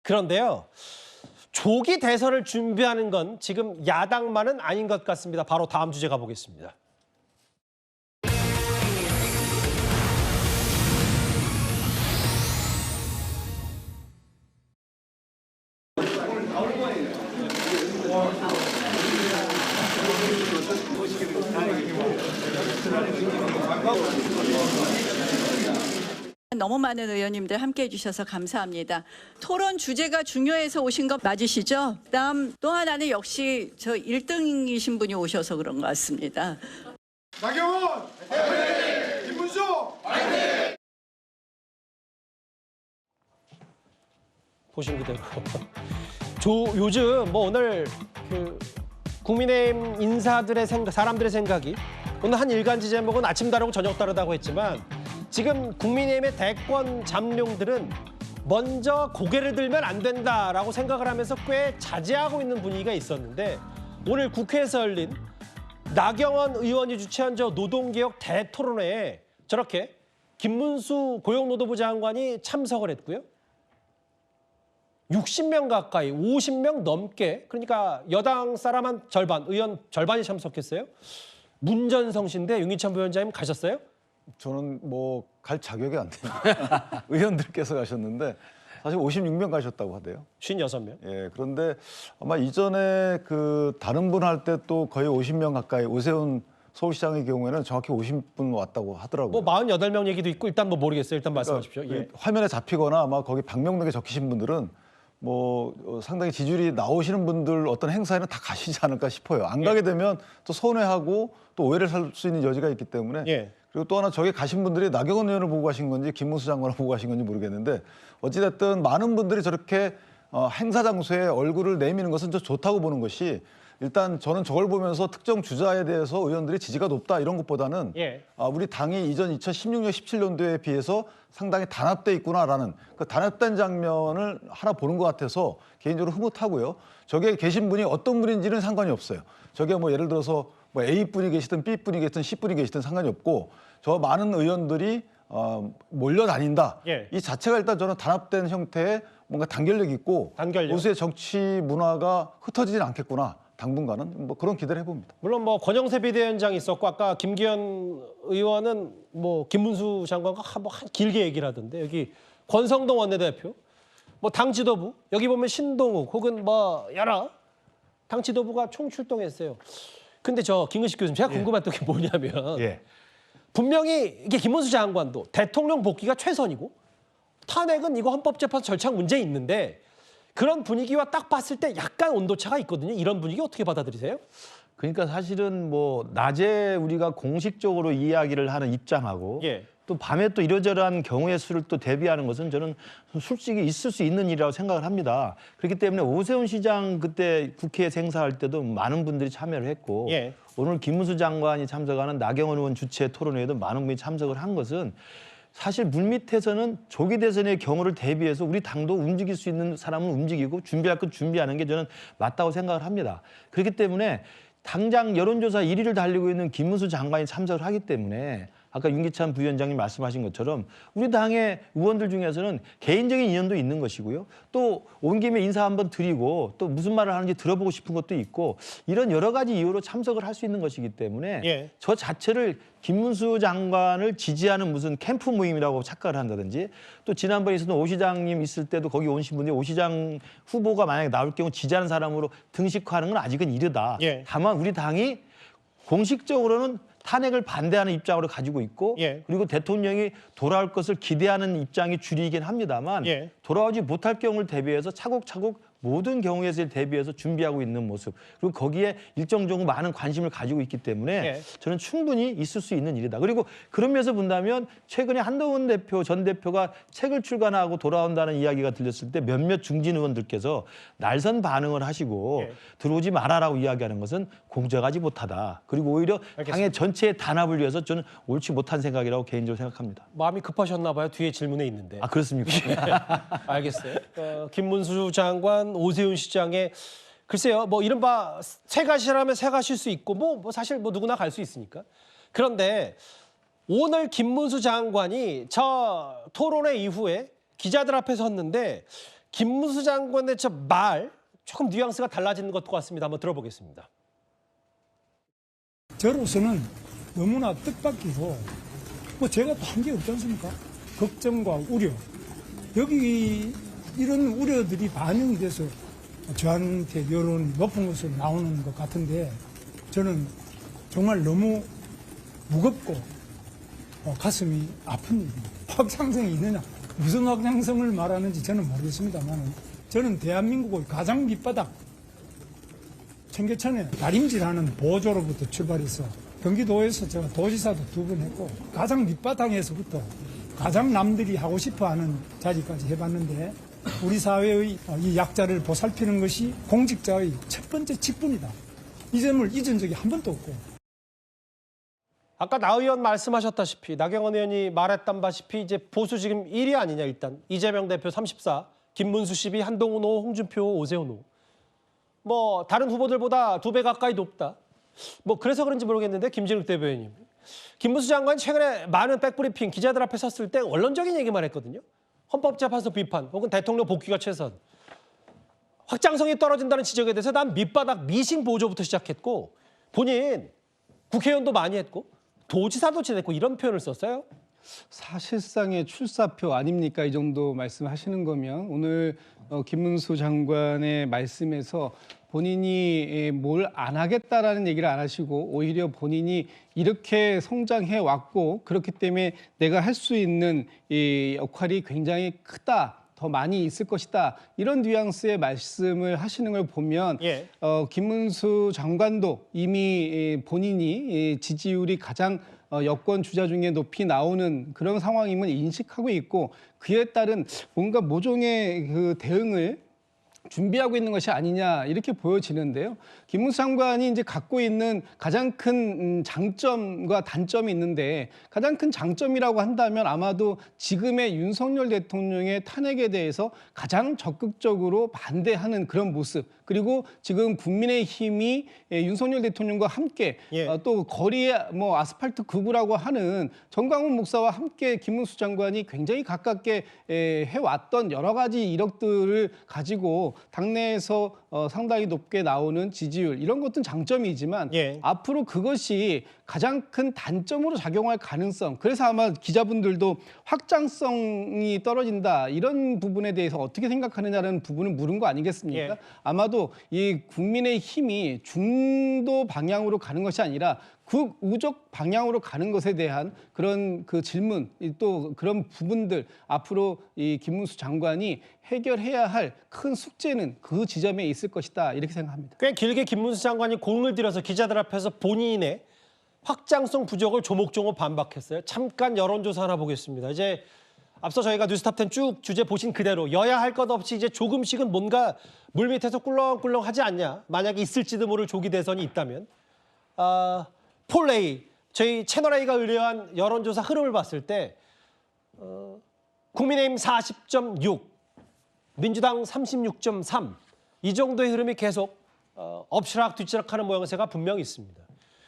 그런데요, 조기 대선을 준비하는 건 지금 야당만은 아닌 것 같습니다. 바로 다음 주제 가보겠습니다. 너무 많은 의원님들 함께해 주셔서 감사합니다. 토론 주제가 중요해서 오신 거 맞으시죠? 그다음 또 하나는 역시 저 1등이신 분이 오셔서 그런 것 같습니다. 나경원 화이팅! 김문수 화이팅! 보신 그대로. 요즘 뭐 오늘 국민의힘 인사들의 생각, 사람들의 생각이 오늘 한 일간지 제목은 아침 다르고 저녁 다르다고 했지만 지금 국민의힘의 대권 잠룡들은 먼저 고개를 들면 안 된다라고 생각을 하면서 꽤 자제하고 있는 분위기가 있었는데 오늘 국회에서 열린 나경원 의원이 주최한 저 노동개혁 대토론회에 저렇게 김문수 고용노동부 장관이 참석을 했고요. 60명 가까이, 50명 넘게, 그러니까 여당 사람 한 절반, 의원 절반이 참석했어요. 문전성 씨인데 윤기찬 부위원장님 가셨어요? 저는 뭐 갈 자격이 안 됩니다. 의원들께서 가셨는데 사실 56명 가셨다고 하대요. 56명. 예, 그런데 아마 이전에 그 다른 분 할 때 또 거의 50명 가까이 오세훈 서울시장의 경우에는 정확히 50분 왔다고 하더라고요. 뭐 48명 얘기도 있고 일단 뭐 모르겠어요. 일단 말씀하십시오. 그러니까 예. 화면에 잡히거나 아마 거기 방명록에 적히신 분들은 뭐 상당히 지지율이 나오시는 분들 어떤 행사에는 다 가시지 않을까 싶어요. 안 가게 되면 또 손해하고 또 오해를 살 수 있는 여지가 있기 때문에 예. 그리고 또 하나 저기 가신 분들이 나경원 의원을 보고 가신 건지 김문수 장관을 보고 가신 건지 모르겠는데 어찌됐든 많은 분들이 저렇게 행사 장소에 얼굴을 내미는 것은 저 좋다고 보는 것이 일단 저는 저걸 보면서 특정 주자에 대해서 의원들이 지지가 높다 이런 것보다는 예. 우리 당이 이전 2016년, 17년도에 비해서 상당히 단합돼 있구나라는 그 단합된 장면을 하나 보는 것 같아서 개인적으로 흐뭇하고요. 저기에 계신 분이 어떤 분인지는 상관이 없어요. 저게 뭐 예를 들어서 뭐 A분이 계시든 B분이 계시든 C분이 계시든 상관이 없고 저 많은 의원들이 몰려다닌다. 예. 이 자체가 일단 저는 단합된 형태의 뭔가 단결력 있고 단결력. 보수의 정치 문화가 흩어지진 않겠구나. 당분간은 뭐 그런 기대를 해봅니다. 물론 뭐 권영세 비대위원장이 있었고 아까 김기현 의원은 뭐 김문수 장관과 한 길게 얘기를 하던데 여기 권성동 원내대표, 뭐 당 지도부 여기 보면 신동욱 혹은 뭐 여러 당 지도부가 총출동했어요. 근데 저 김근식 교수님 제가 궁금했던 게 뭐냐면 분명히 이게 김문수 장관도 대통령 복귀가 최선이고 탄핵은 이거 헌법재판소 절차 문제 있는데 그런 분위기와 딱 봤을 때 약간 온도차가 있거든요. 이런 분위기 어떻게 받아들이세요? 그러니까 사실은 뭐 낮에 우리가 공식적으로 이야기를 하는 입장하고 예. 또 밤에 또 이러저러한 경우의 수를 또 대비하는 것은 저는 솔직히 있을 수 있는 일이라고 생각을 합니다. 그렇기 때문에 오세훈 시장 그때 국회에서 행사할 때도 많은 분들이 참여를 했고 예. 오늘 김문수 장관이 참석하는 나경원 의원 주최 토론회에도 많은 분이 참석을 한 것은 사실 물밑에서는 조기 대선의 경우를 대비해서 우리 당도 움직일 수 있는 사람은 움직이고 준비할 건 준비하는 게 저는 맞다고 생각을 합니다. 그렇기 때문에 당장 여론조사 1위를 달리고 있는 김문수 장관이 참석을 하기 때문에 아까 윤기찬 부위원장님 말씀하신 것처럼 우리 당의 의원들 중에서는 개인적인 인연도 있는 것이고요. 또 온 김에 인사 한번 드리고 또 무슨 말을 하는지 들어보고 싶은 것도 있고 이런 여러 가지 이유로 참석을 할 수 있는 것이기 때문에 예. 저 자체를 김문수 장관을 지지하는 무슨 캠프 모임이라고 착각을 한다든지 또 지난번에 있었던 오 시장님 있을 때도 거기 오신 분들이 오 시장 후보가 만약에 나올 경우 지지하는 사람으로 등식화하는 건 아직은 이르다. 예. 다만 우리 당이 공식적으로는 탄핵을 반대하는 입장으로 가지고 있고 예. 그리고 대통령이 돌아올 것을 기대하는 입장이 줄이긴 합니다만 예. 돌아오지 못할 경우를 대비해서 차곡차곡 모든 경우에 대비해서 준비하고 있는 모습 그리고 거기에 일정 정도 많은 관심을 가지고 있기 때문에 예. 저는 충분히 있을 수 있는 일이다. 그리고 그런 면에서 본다면 최근에 한동훈 대표 전 대표가 책을 출간하고 돌아온다는 이야기가 들렸을 때 몇몇 중진 의원들께서 날선 반응을 하시고 예. 들어오지 말아라고 이야기하는 것은 공정하지 못하다. 그리고 오히려 알겠습니다. 당의 전체의 단합을 위해서 저는 옳지 못한 생각이라고 개인적으로 생각합니다. 마음이 급하셨나 봐요. 뒤에 질문에 있는데. 아 그렇습니까? 알겠어요. 김문수 장관, 오세훈 시장의 글쎄요, 뭐 이른바 새 가시라면 새 가실 수 있고 뭐 사실 뭐 누구나 갈 수 있으니까. 그런데 오늘 김문수 장관이 저 토론회 이후에 기자들 앞에 섰는데 김문수 장관의 저 말 조금 뉘앙스가 달라지는 것 같습니다. 한번 들어보겠습니다. 저로서는 너무나 뜻밖이고 뭐 제가 또 한 게 없지 않습니까? 걱정과 우려. 여기 이런 우려들이 반영돼서 저한테 여론이 높은 것으로 나오는 것 같은데 저는 정말 너무 무겁고 가슴이 아픈 일입니다. 확장성이 있느냐? 무슨 확장성을 말하는지 저는 모르겠습니다만 저는 대한민국의 가장 밑바닥 청계천에 다림질하는 보조로부터 출발해서 경기도에서 제가 도지사도 2번 했고 가장 밑바닥에서부터 가장 남들이 하고 싶어하는 자리까지 해봤는데 우리 사회의 이 약자를 보살피는 것이 공직자의 첫 번째 직분이다. 이 점을 잊은 적이 한 번도 없고. 아까 나 의원 말씀하셨다시피 나경원 의원이 말했던 바시피 이제 보수 지금 1위 아니냐 일단 이재명 대표 34, 김문수 12, 한동훈 5, 홍준표 5, 오세훈 5. 뭐 다른 후보들보다 2배 가까이 높다. 뭐 그래서 그런지 모르겠는데 김진욱 대변인, 김문수 장관이 최근에 많은 백브리핑 기자들 앞에 섰을 때 원론적인 얘기만 했거든요. 헌법재판소 비판 혹은 대통령 복귀가 최선. 확장성이 떨어진다는 지적에 대해서 난 밑바닥 미싱 보조부터 시작했고 본인 국회의원도 많이 했고 도지사도 지냈고 이런 표현을 썼어요. 사실상의 출사표 아닙니까? 이 정도 말씀하시는 거면 오늘 김문수 장관의 말씀에서 본인이 뭘 안 하겠다라는 얘기를 안 하시고 오히려 본인이 이렇게 성장해 왔고 그렇기 때문에 내가 할 수 있는 이 역할이 굉장히 크다. 더 많이 있을 것이다. 이런 뉘앙스의 말씀을 하시는 걸 보면 예. 김문수 장관도 이미 본인이 지지율이 가장 여권 주자 중에 높이 나오는 그런 상황임을 인식하고 있고 그에 따른 뭔가 모종의 그 대응을 준비하고 있는 것이 아니냐 이렇게 보여지는데요. 김문수 장관이 이제 갖고 있는 가장 큰 장점과 단점이 있는데 가장 큰 장점이라고 한다면 아마도 지금의 윤석열 대통령의 탄핵에 대해서 가장 적극적으로 반대하는 그런 모습 그리고 지금 국민의힘이 윤석열 대통령과 함께 예. 또 거리에 뭐 아스팔트 극우라고 하는 정광훈 목사와 함께 김문수 장관이 굉장히 가깝게 해왔던 여러 가지 이력들을 가지고 당내에서 상당히 높게 나오는 지지율 이런 것들은 장점이지만 예. 앞으로 그것이 가장 큰 단점으로 작용할 가능성 그래서 아마 기자분들도 확장성이 떨어진다 이런 부분에 대해서 어떻게 생각하느냐는 부분을 물은 거 아니겠습니까? 예. 아마도 이 국민의 힘이 중도 방향으로 가는 것이 아니라 극우적 방향으로 가는 것에 대한 그런 그 질문 또 그런 부분들 앞으로 이 김문수 장관이 해결해야 할 큰 숙제는 그 지점에 있을 것이다 이렇게 생각합니다. 꽤 길게 김문수 장관이 공을 들여서 기자들 앞에서 본인의 확장성 부족을 조목조목 반박했어요. 잠깐 여론조사 하나 보겠습니다. 이제 앞서 저희가 뉴스탑10 쭉 주제 보신 그대로 여야 할 것 없이 이제 조금씩은 뭔가 물밑에서 꿀렁꿀렁 하지 않냐. 만약에 있을지도 모를 조기 대선이 있다면. 폴A, 저희 채널A가 의뢰한 여론조사 흐름을 봤을 때 국민의힘 40.6, 민주당 36.3 이 정도의 흐름이 계속 엎치락 뒤치락하는 모양새가 분명히 있습니다.